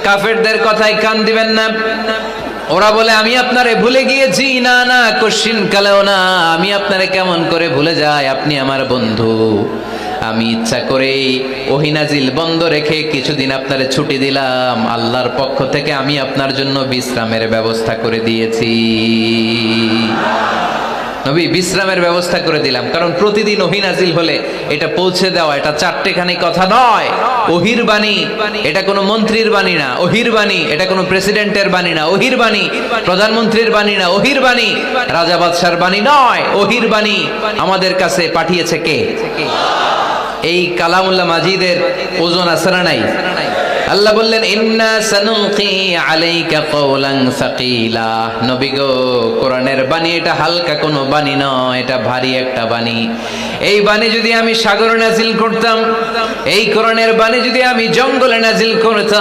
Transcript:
কাফেরদের কথায় কান দিবেন না। ওরা বলে আমি আপনারে ভুলে গিয়েছি। না না, কোশ্চিন কালেও না। আমি আপনারে কেমন করে ভুলে যাই, আপনি আমার বন্ধু। আমি ইচ্ছা করেই ওহী নাজিল বন্ধ রেখে কিছুদিন আপনারে ছুটি দিলাম। আল্লাহর পক্ষ থেকে আমি আপনার জন্য বিশ্রামের ব্যবস্থা করে দিয়েছি। নবী, বিশ্রামের ব্যবস্থা করে দিলাম, কারণ প্রতিদিন ওহী নাজিল হলে এটা পৌঁছে দেওয়া, এটা চারটেখানি কথা নয়। ওহির বাণী এটা কোনো মন্ত্রীর বাণী না। ওহির বাণী এটা কোনো প্রেসিডেন্টের বাণী না। ওহির বাণী প্রধানমন্ত্রীর বাণী না। ওহির বাণী রাজা বাদশার বাণী নয়। ওহির বাণী আমাদের কাছে পাঠিয়েছে কে? এই কালামুল্লাহ মাজিদের ওজন আছে না নাই? আল্লাহ বললেন ইন্না সানুলকি আলাইকা কওলান সাকিলা। নবী গো, কোরআনের বাণী এটা হালকা কোনো বাণী নয়, এটা ভারী একটা বাণী। এই বাণী যদি আমি সাগরে নাজিল করতাম, এই কোরআনের বাণী যদি আমি জঙ্গলে নাজিল করতাম,